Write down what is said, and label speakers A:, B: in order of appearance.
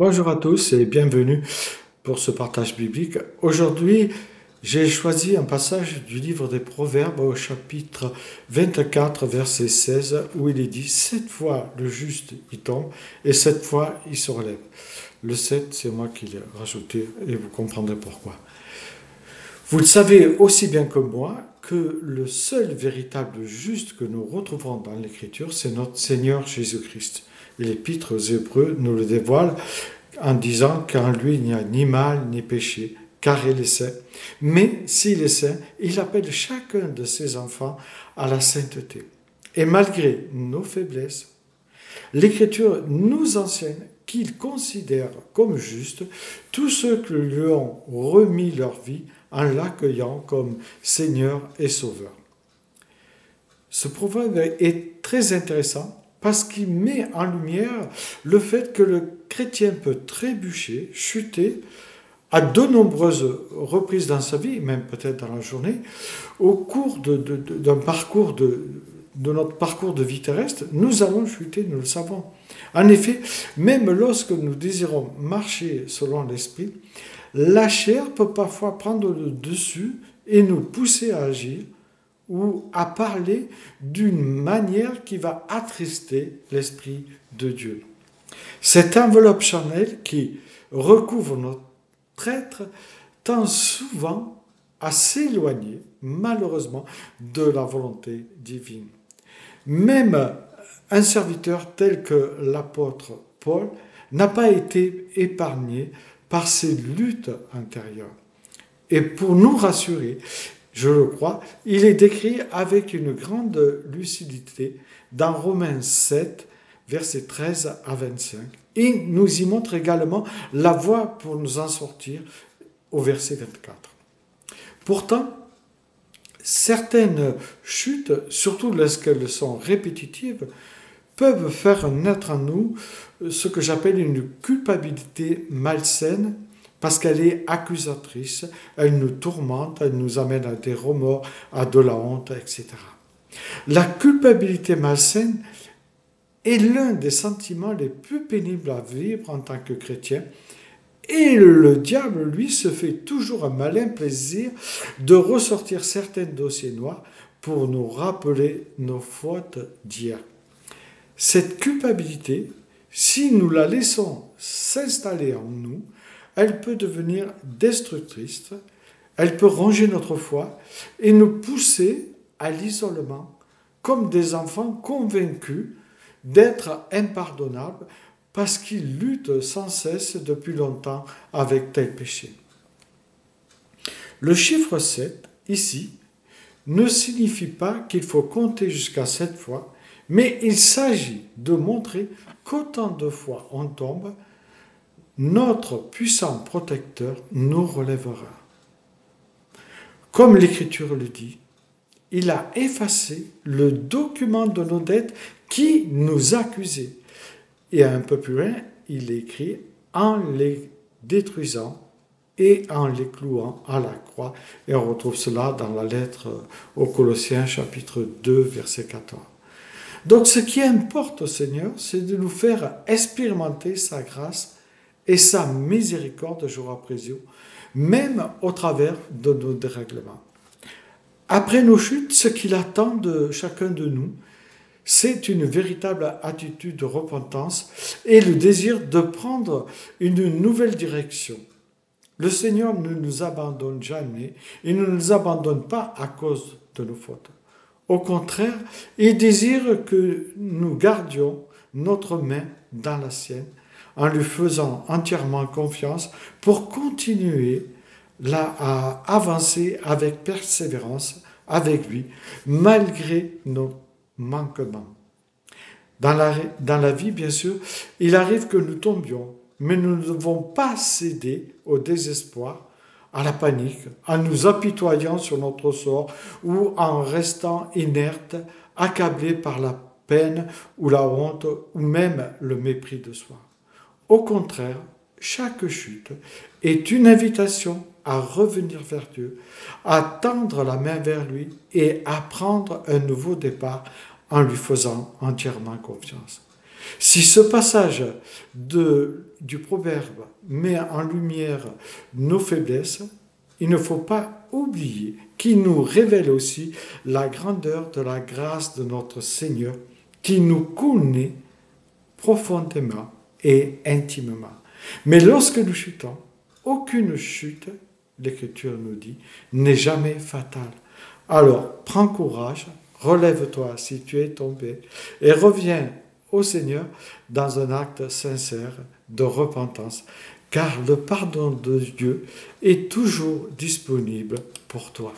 A: Bonjour à tous et bienvenue pour ce partage biblique. Aujourd'hui, j'ai choisi un passage du livre des Proverbes au chapitre 24, verset 16, où il est dit « 7 fois le juste y tombe et 7 fois il se relève ». Le 7, c'est moi qui l'ai rajouté et vous comprendrez pourquoi. Vous le savez aussi bien que moi que le seul véritable juste que nous retrouverons dans l'Écriture, c'est notre Seigneur Jésus-Christ. Et l'Épître aux Hébreux nous le dévoile en disant qu'en lui il n'y a ni mal ni péché, car il est saint. Mais s'il est saint, il appelle chacun de ses enfants à la sainteté. Et malgré nos faiblesses, l'Écriture nous enseigne qu'il considère comme juste tous ceux qui lui ont remis leur vie en l'accueillant comme Seigneur et Sauveur. Ce proverbe est très intéressant parce qu'il met en lumière le fait que le chrétien peut trébucher, chuter à de nombreuses reprises dans sa vie, même peut-être dans la journée, au cours d'un parcours de notre parcours de vie terrestre, nous allons chuter, nous le savons. En effet, même lorsque nous désirons marcher selon l'esprit, la chair peut parfois prendre le dessus et nous pousser à agir ou à parler d'une manière qui va attrister l'Esprit de Dieu. Cette enveloppe charnelle qui recouvre notre être tend souvent à s'éloigner, malheureusement, de la volonté divine. Même un serviteur tel que l'apôtre Paul n'a pas été épargné par ces luttes intérieures. Et pour nous rassurer, je le crois, il est décrit avec une grande lucidité dans Romains 7, versets 13 à 25. Et nous y montre également la voie pour nous en sortir au verset 24. Pourtant, certaines chutes, surtout lorsqu'elles sont répétitives, peuvent faire naître en nous ce que j'appelle une culpabilité malsaine parce qu'elle est accusatrice, elle nous tourmente, elle nous amène à des remords, à de la honte, etc. La culpabilité malsaine est l'un des sentiments les plus pénibles à vivre en tant que chrétien, et le diable, lui, se fait toujours un malin plaisir de ressortir certains dossiers noirs pour nous rappeler nos fautes d'hier. Cette culpabilité, si nous la laissons s'installer en nous, elle peut devenir destructrice, elle peut ronger notre foi et nous pousser à l'isolement comme des enfants convaincus d'être impardonnables parce qu'ils luttent sans cesse depuis longtemps avec tel péché. Le chiffre 7, ici, ne signifie pas qu'il faut compter jusqu'à 7 fois, mais il s'agit de montrer qu'autant de fois on tombe, notre puissant protecteur nous relèvera. Comme l'Écriture le dit, il a effacé le document de nos dettes qui nous accusait. Et un peu plus loin, il écrit en les détruisant et en les clouant à la croix. Et on retrouve cela dans la lettre aux Colossiens, chapitre 2, verset 14. Donc ce qui importe au Seigneur, c'est de nous faire expérimenter sa grâce et sa miséricorde jour après jour, même au travers de nos dérèglements. Après nos chutes, ce qu'il attend de chacun de nous, c'est une véritable attitude de repentance et le désir de prendre une nouvelle direction. Le Seigneur ne nous abandonne jamais, il ne nous abandonne pas à cause de nos fautes. Au contraire, il désire que nous gardions notre main dans la sienne en lui faisant entièrement confiance pour continuer à avancer avec persévérance avec lui, malgré nos manquements. Dans la vie, bien sûr, il arrive que nous tombions, mais nous ne devons pas céder au désespoir, à la panique, en nous apitoyant sur notre sort ou en restant inertes, accablés par la peine ou la honte ou même le mépris de soi. Au contraire, chaque chute est une invitation à revenir vers Dieu, à tendre la main vers lui et à prendre un nouveau départ en lui faisant entièrement confiance. Si ce passage du proverbe met en lumière nos faiblesses, il ne faut pas oublier qu'il nous révèle aussi la grandeur de la grâce de notre Seigneur, qui nous connaît profondément et intimement. Mais lorsque nous chutons, aucune chute, l'Écriture nous dit, n'est jamais fatale. Alors, prends courage, relève-toi si tu es tombé, et reviens au Seigneur dans un acte sincère de repentance, car le pardon de Dieu est toujours disponible pour toi.